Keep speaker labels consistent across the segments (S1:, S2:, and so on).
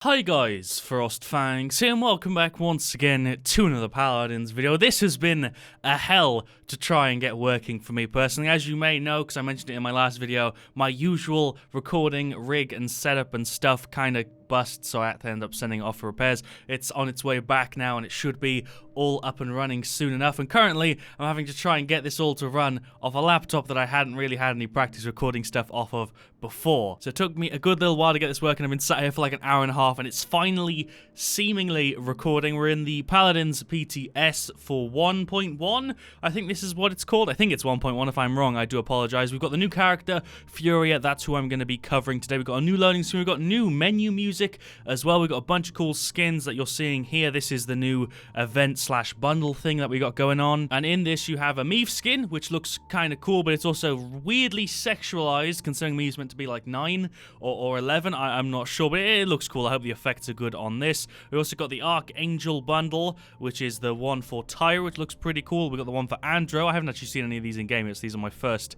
S1: Hi guys, FrostFangs here and welcome back once again to another Paladins video. This has been a hell to try and get working for me personally. As you may know, because I mentioned it in my last video, my usual recording rig and setup and stuff kind of bust, so I had to end up sending it off for repairs. It's on its way back now and it should be all up and running soon enough, and currently I'm having to try and get this all to run off a laptop that I hadn't really had any practice recording stuff off of before. So it took me a good little while to get this working. I've been sat here for like an hour and a half and it's finally seemingly recording. We're in the Paladins PTS for 1.1. I think this is what it's called. I think it's 1.1. If I'm wrong, I do apologize. We've got the new character, Furia. That's who I'm going to be covering today. We've got a new loading screen. We've got new menu music as well. We've got a bunch of cool skins that you're seeing here. This is the new event/bundle thing that we got going on. And in this, you have a Meave skin, which looks kind of cool, but it's also weirdly sexualized, considering Meave's meant to be like 9 or 11. I'm not sure, but it looks cool. I hope the effects are good on this. We also got the Ark Angel Bundle, which is the one for Tyre, which looks pretty cool. We got the one for Andro. I haven't actually seen any of these in game yet. These are my first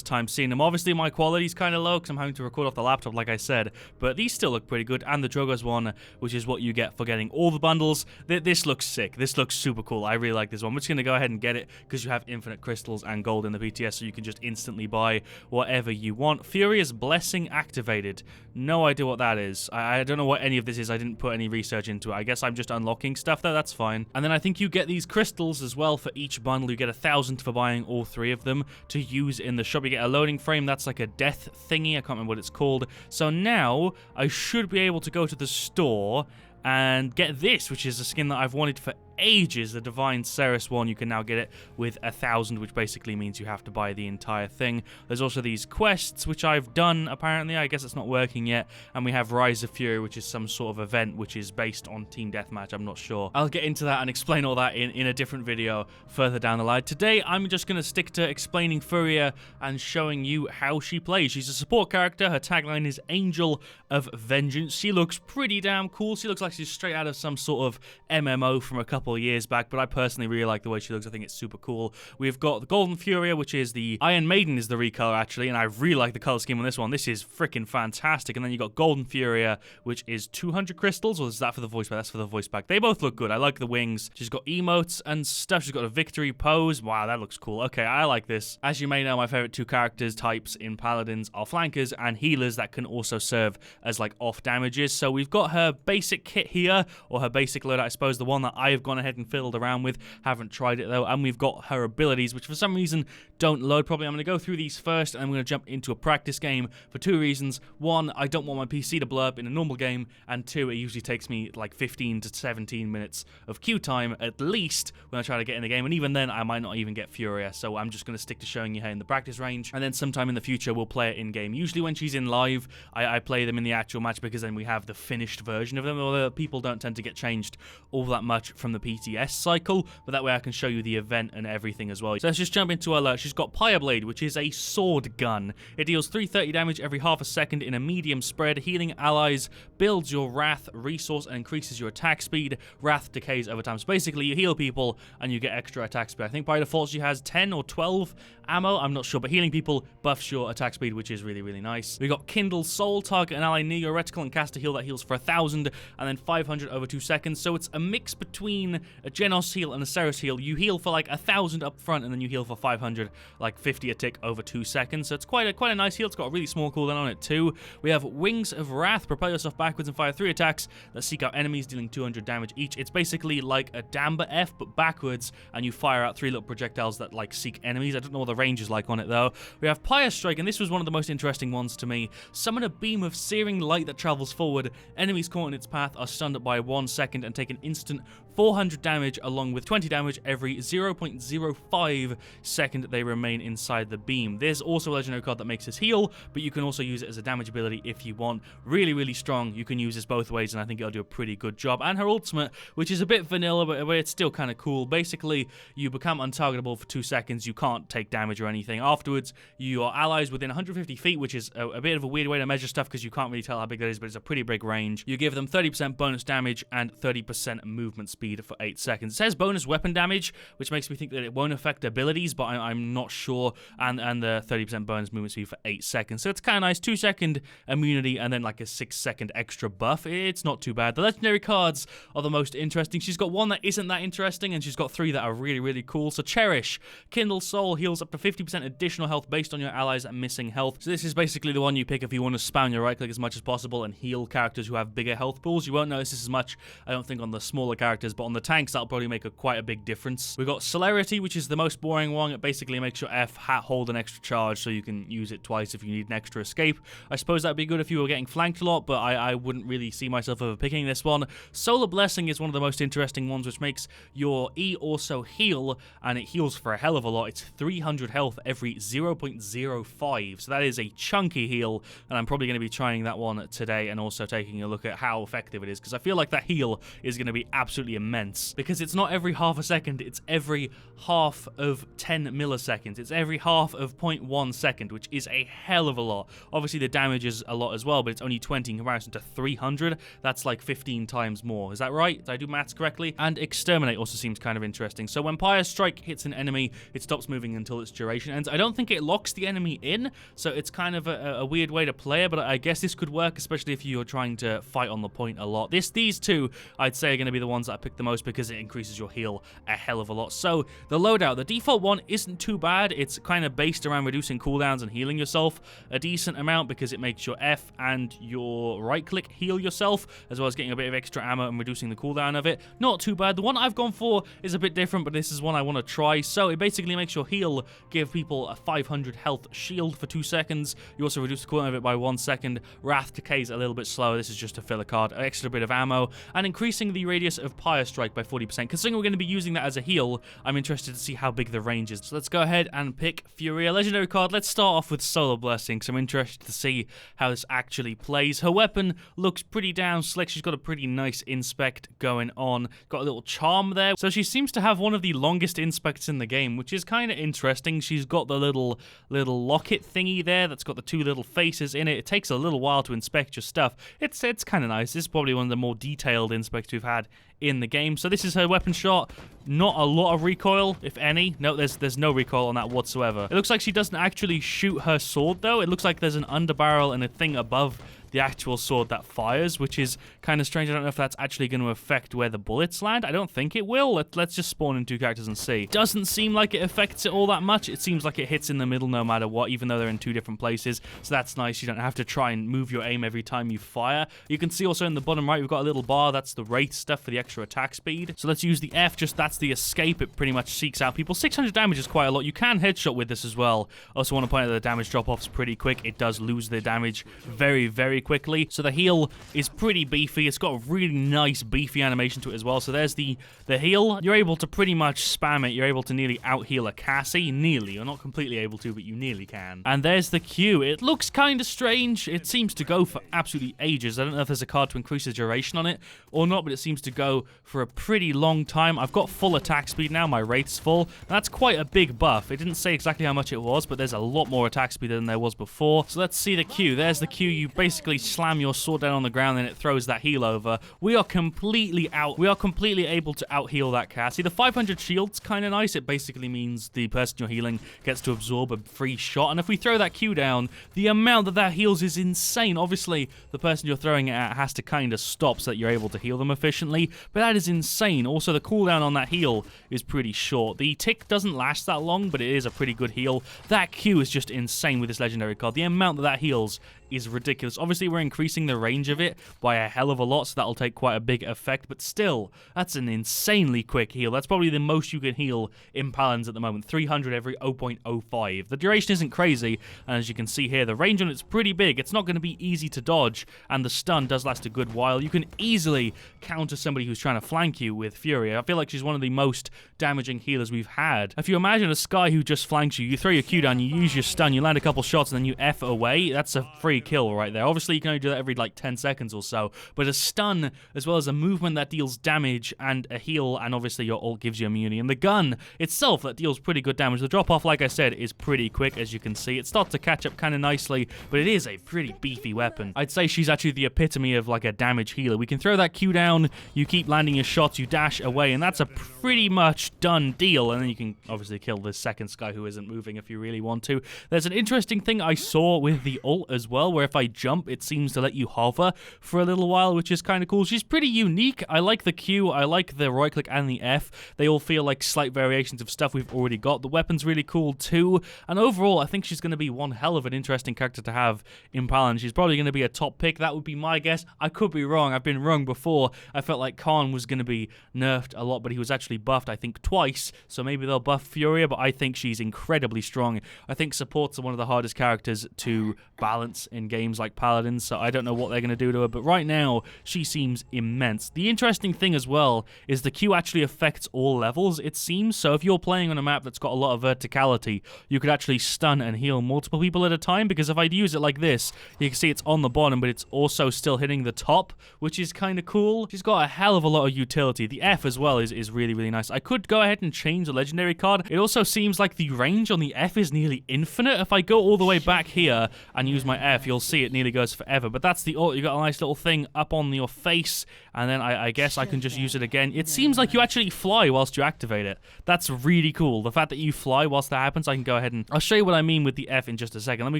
S1: time seeing them. Obviously, my quality's kind of low because I'm having to record off the laptop, like I said, but these still look pretty good. And the Drogo's one, which is what you get for getting all the bundles. This looks sick. This looks super cool. I really like this one. I'm just going to go ahead and get it because you have infinite crystals and gold in the PTS, so you can just instantly buy whatever you want. Furia's Blessing activated. No idea what that is. I don't know what any of this is. I didn't put any research into it. I guess I'm just unlocking stuff there. That's fine. And then I think you get these crystals as well for each bundle. You get 1,000 for buying all 3 of them to use in the shop. You get a loading frame. That's like a death thingy. I can't remember what it's called. So now I should be able to go to the store and get this, which is a skin that I've wanted for ages, the Divine Ceres one. You can now get it with 1,000, which basically means you have to buy the entire thing. There's also these quests, which I've done, apparently. I guess it's not working yet. And we have Rise of Furia, which is some sort of event, which is based on Team Deathmatch. I'm not sure. I'll get into that and explain all that in a different video further down the line. Today, I'm just going to stick to explaining Furia and showing you how she plays. She's a support character. Her tagline is Angel of Vengeance. She looks pretty damn cool. She looks like she's straight out of some sort of MMO from a couple years back, but I personally really like the way she looks. I think it's super cool. We've got the Golden Furia, which is the Iron Maiden is the recolor actually, and I really like the color scheme on this one. This is freaking fantastic. And then you got Golden Furia, which is 200 crystals, or is that for the voice pack? That's for the voice pack. They both look good. I like the wings. She's got emotes and stuff. She's got a victory pose. Wow, that looks cool. Okay, I like this. As you may know, my favorite 2 characters types in Paladins are flankers and healers that can also serve as like off damages. So we've got her basic kit here, or her basic loadout, I suppose, the one that I have gone ahead and fiddled around with. Haven't tried it though. And we've got her abilities, which for some reason don't load properly. I'm going to go through these first, and I'm going to jump into a practice game for 2 reasons. 1, I don't want my PC to blurb in a normal game, and 2, it usually takes me like 15 to 17 minutes of queue time at least when I try to get in the game, and even then I might not even get Furia, so I'm just going to stick to showing you her in the practice range, and then sometime in the future we'll play it in game. Usually when she's in live, I play them in the actual match because then we have the finished version of them, although people don't tend to get changed all that much from the PTS cycle, but that way I can show you the event and everything as well. So let's just jump into her. She's got Pyre Blade, which is a sword gun. It deals 330 damage every half a second in a medium spread, healing allies, builds your Wrath resource, and increases your attack speed. Wrath decays over time. So basically you heal people and you get extra attack speed. I think by default she has 10 or 12 ammo, I'm not sure, but healing people buffs your attack speed, which is really, really nice. We got Kindle Soul, target an ally near your reticle and cast a heal that heals for 1,000 and then 500 over 2 seconds. So it's a mix between a Genos heal and a Ceres heal. You heal for like 1,000 up front and then you heal for 500, like 50 a tick over 2 seconds. So it's quite a nice heal. It's got a really small cooldown on it too. We have Wings of Wrath. Propel yourself backwards and fire 3 attacks that seek out enemies, dealing 200 damage each. It's basically like a Damba F but backwards, and you fire out 3 little projectiles that like seek enemies. I don't know what the range is like on it though. We have Pyre Strike, and this was one of the most interesting ones to me. Summon a beam of searing light that travels forward. Enemies caught in its path are stunned by 1 second and take an instant 400 damage along with 20 damage every 0.05 second they remain inside the beam. There's also a legendary card that makes this heal, but you can also use it as a damage ability if you want. Really, really strong. You can use this both ways, and I think it'll do a pretty good job. And her ultimate, which is a bit vanilla, but it's still kind of cool. Basically, you become untargetable for 2 seconds. You can't take damage or anything. Afterwards, your allies within 150 feet, which is a bit of a weird way to measure stuff because you can't really tell how big that is, but it's a pretty big range. You give them 30% bonus damage and 30% movement speed for 8 seconds. It says bonus weapon damage, which makes me think that it won't affect abilities, but I'm not sure. And the 30% bonus movement speed for 8 seconds. So it's kind of nice. 2-second immunity and then like a 6-second extra buff. It's not too bad. The legendary cards are the most interesting. She's got one that isn't that interesting, and she's got 3 that are really, really cool. So Cherish. Kindle Soul heals up to 50% additional health based on your allies' missing health. So this is basically the one you pick if you want to spam your right click as much as possible and heal characters who have bigger health pools. You won't notice this as much, I don't think, on the smaller characters, but on the tanks, that'll probably make quite a big difference. We've got Celerity, which is the most boring one. It basically makes your F hold an extra charge so you can use it twice if you need an extra escape. I suppose that'd be good if you were getting flanked a lot, but I wouldn't really see myself over picking this one. Solar Blessing is one of the most interesting ones, which makes your E also heal, and it heals for a hell of a lot. It's 300 health every 0.05, so that is a chunky heal, and I'm probably going to be trying that one today and also taking a look at how effective it is, because I feel like that heal is going to be absolutely immense, because it's not every half a second, it's every half of 10 milliseconds. It's every half of 0.1 second, which is a hell of a lot. Obviously, the damage is a lot as well, but it's only 20 in comparison to 300. That's like 15 times more. Is that right? Did I do maths correctly? And Exterminate also seems kind of interesting. So when Pyre Strike hits an enemy, it stops moving until its duration ends. I don't think it locks the enemy in, so it's kind of a weird way to play it, but I guess this could work, especially if you're trying to fight on the point a lot. These two, I'd say, are going to be the ones that I pick the most because it increases your heal a hell of a lot. So the loadout, the default one isn't too bad. It's kind of based around reducing cooldowns and healing yourself a decent amount because it makes your F and your right click heal yourself, as well as getting a bit of extra ammo and reducing the cooldown of it. Not too bad. The one I've gone for is a bit different, but this is one I want to try. So it basically makes your heal give people a 500 health shield for 2 seconds. You also reduce the cooldown of it by 1 second. Wrath decays a little bit slower. This is just to fill a card, an extra bit of ammo, and increasing the radius of Pyre Strike by 40%. Considering we're going to be using that as a heal, I'm interested to see how big the range is. So let's go ahead and pick Furia. Legendary card. Let's start off with Solar Blessing, because I'm interested to see how this actually plays. Her weapon looks pretty damn slick. She's got a pretty nice inspect going on. Got a little charm there. So she seems to have one of the longest inspects in the game, which is kind of interesting. She's got the little locket thingy there that's got the 2 little faces in it. It takes a little while to inspect your stuff. It's kind of nice. This is probably one of the more detailed inspects we've had in the game. So this is her weapon shot. Not a lot of recoil, if any. No, there's no recoil on that whatsoever. It looks like she doesn't actually shoot her sword, though. It looks like there's an underbarrel and a thing above the actual sword that fires, which is kind of strange. I don't know if that's actually going to affect where the bullets land. I don't think it will. Let's just spawn in 2 characters and see. Doesn't seem like it affects it all that much. It seems like it hits in the middle no matter what, even though they're in 2 different places. So that's nice. You don't have to try and move your aim every time you fire. You can see also in the bottom right, we've got a little bar. That's the wraith stuff for the extra attack speed. So let's use the F. That's the escape. It pretty much seeks out people. 600 damage is quite a lot. You can headshot with this as well. Also want to point out that the damage drop-off is pretty quick. It does lose the damage very, very quickly. So the heal is pretty beefy. It's got a really nice beefy animation to it as well. So there's the heal. You're able to pretty much spam it. You're able to nearly out-heal a Cassie. Nearly. You're not completely able to, but you nearly can. And there's the Q. It looks kind of strange. It seems to go for absolutely ages. I don't know if there's a card to increase the duration on it or not, but it seems to go for a pretty long time. I've got full attack speed now. My wraith's full. That's quite a big buff. It didn't say exactly how much it was, but there's a lot more attack speed than there was before. So let's see the Q. There's the Q. You basically slam your sword down on the ground and it throws that heal over. We are completely able to out heal that Cassie. The 500 shield's kind of nice. It basically means the person you're healing gets to absorb a free shot, and if we throw that Q down, the amount that heals is insane. Obviously the person you're throwing it at has to kind of stop so that you're able to heal them efficiently, but that is insane. Also, the cooldown on that heal is pretty short. The tick doesn't last that long, but it is a pretty good heal. That Q is just insane with this legendary card. The amount that heals is ridiculous. Obviously, we're increasing the range of it by a hell of a lot, so that'll take quite a big effect, but still, that's an insanely quick heal. That's probably the most you can heal in Paladins at the moment. 300 every 0.05. The duration isn't crazy, and as you can see here, the range on it's pretty big. It's not going to be easy to dodge, and the stun does last a good while. You can easily counter somebody who's trying to flank you with Furia. I feel like she's one of the most damaging healers we've had. If you imagine a Skye who just flanks you, you throw your Q down, you use your stun, you land a couple shots, and then you F away, that's a free a kill right there. Obviously, you can only do that every like 10 seconds or so, but a stun as well as a movement that deals damage and a heal, and obviously your ult gives you immunity. And the gun itself that deals pretty good damage. The drop-off, like I said, is pretty quick, as you can see. It starts to catch up kind of nicely, but it is a pretty beefy weapon. I'd say she's actually the epitome of like a damage healer. We can throw that Q down, you keep landing your shots, you dash away, and that's a pretty much done deal. And then you can obviously kill this second guy who isn't moving if you really want to. There's an interesting thing I saw with the ult as well, where if I jump, it seems to let you hover for a little while, which is kind of cool. She's pretty unique. I like the Q, I like the right click and the F. They all feel like slight variations of stuff we've already got. The weapon's really cool too, and overall I think she's going to be one hell of an interesting character to have in Paladins. She's probably going to be a top pick. That would be my guess. I could be wrong. I've been wrong before. I felt like Khan was going to be nerfed a lot, but he was actually buffed, I think, twice, so maybe they'll buff Furia, but I think she's incredibly strong. I think supports are one of the hardest characters to balance in games like Paladins, so I don't know what they're going to do to her, but right now she seems immense. The interesting thing as well is the Q actually affects all levels, it seems. So if you're playing on a map that's got a lot of verticality, you could actually stun and heal multiple people at a time, because if I'd use it like this, you can see it's on the bottom, but it's also still hitting the top, which is kind of cool. She's got a hell of a lot of utility. The F as well is really, really nice. I could go ahead and change the legendary card. It also seems like the range on the F is nearly infinite. If I go all the way back here and use my F, you'll see it nearly goes forever. But that's the ult. You got a nice little thing up on your face, and then I guess I can just use it again. It seems like you actually fly whilst you activate it. That's really cool. The fact that you fly whilst that happens, I can go ahead and I'll show you what I mean with the F in just a second. Let me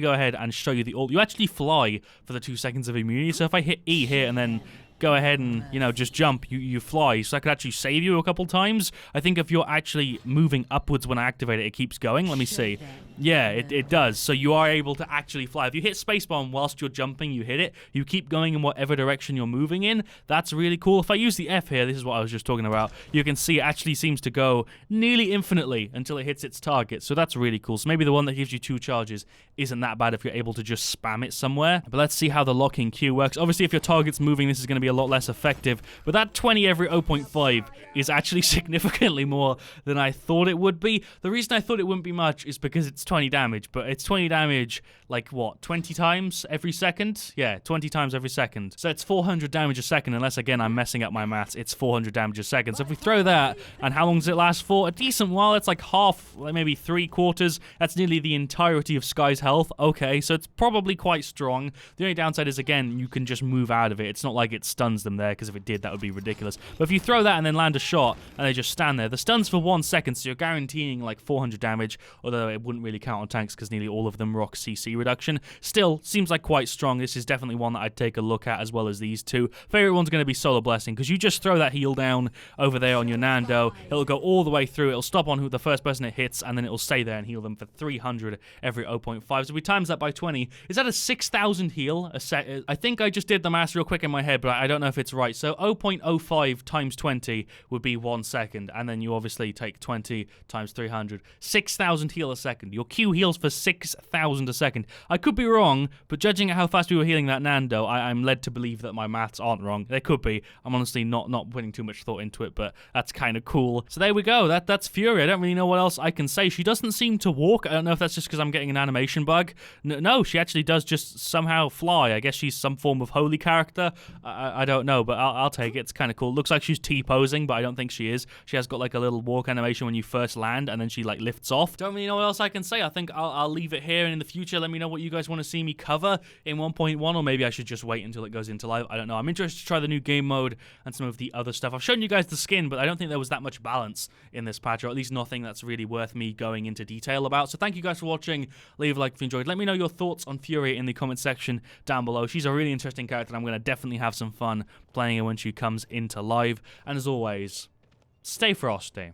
S1: go ahead and show you the ult. You actually fly for the 2 seconds of immunity. So if I hit E here and then go ahead and, you know, just jump, you fly. So that could actually save you a couple times. I think if you're actually moving upwards when I activate it, it keeps going. Let me see. Yeah, it does. So you are able to actually fly. If you hit spacebar whilst you're jumping, you hit it. You keep going in whatever direction you're moving in. That's really cool. If I use the F here, this is what I was just talking about, you can see it actually seems to go nearly infinitely until it hits its target. So that's really cool. So maybe the one that gives you 2 charges isn't that bad if you're able to just spam it somewhere. But let's see how the locking Q works. Obviously, if your target's moving, this is going to be a lot less effective. But that 20 every 0.5 is actually significantly more than I thought it would be. The reason I thought it wouldn't be much is because it's 20 damage, but it's 20 damage like what, 20 times every second? Yeah, 20 times every second. So it's 400 damage a second, unless again I'm messing up my maths. It's 400 damage a second. So if we throw that, and how long does it last for? A decent while. It's like half, like maybe 3/4. That's nearly the entirety of Sky's health. Okay, so it's probably quite strong. The only downside is, again, you can just move out of it. It's not like it stuns them there, because if it did, that would be ridiculous. But if you throw that and then land a shot, and they just stand there, the stun's for 1 second, so you're guaranteeing like 400 damage, although it wouldn't really count on tanks because nearly all of them rock CC reduction. Still, seems like quite strong. This is definitely one that I'd take a look at, as well as these two. Favorite one's going to be Solar Blessing, because you just throw that heal down over there on your Nando, it'll go all the way through, it'll stop on who the first person it hits, and then it'll stay there and heal them for 300 every 0.5. So if we times that by 20, is that a 6,000 heal a set? I think I just did the math real quick in my head, but I don't know if it's right. So 0.05 times 20 would be 1 second, and then you obviously take 20 times 300. 6,000 heal a second. Your Q heals for 6,000 a second. I could be wrong, but judging at how fast we were healing that Nando, I'm led to believe that my maths aren't wrong. They could be. I'm honestly not putting too much thought into it, but that's kind of cool. So there we go. That's Furia. I don't really know what else I can say. She doesn't seem to walk. I don't know if that's just because I'm getting an animation bug. No, she actually does just somehow fly. I guess she's some form of holy character. I don't know, but I'll take it. It's kind of cool. Looks like she's T-posing, but I don't think she is. She has got like a little walk animation when you first land, and then she like lifts off. Don't really know what else I can say. I think I'll leave it here, and in the future, let me know what you guys want to see me cover in 1.1, or maybe I should just wait until it goes into live. I don't know. I'm interested to try the new game mode and some of the other stuff. I've shown you guys the skin, but I don't think there was that much balance in this patch, or at least nothing that's really worth me going into detail about. So thank you guys for watching. Leave a like if you enjoyed. Let me know your thoughts on Furia in the comment section down below. She's a really interesting character, and I'm going to definitely have some fun playing her when she comes into live. And as always, stay frosty.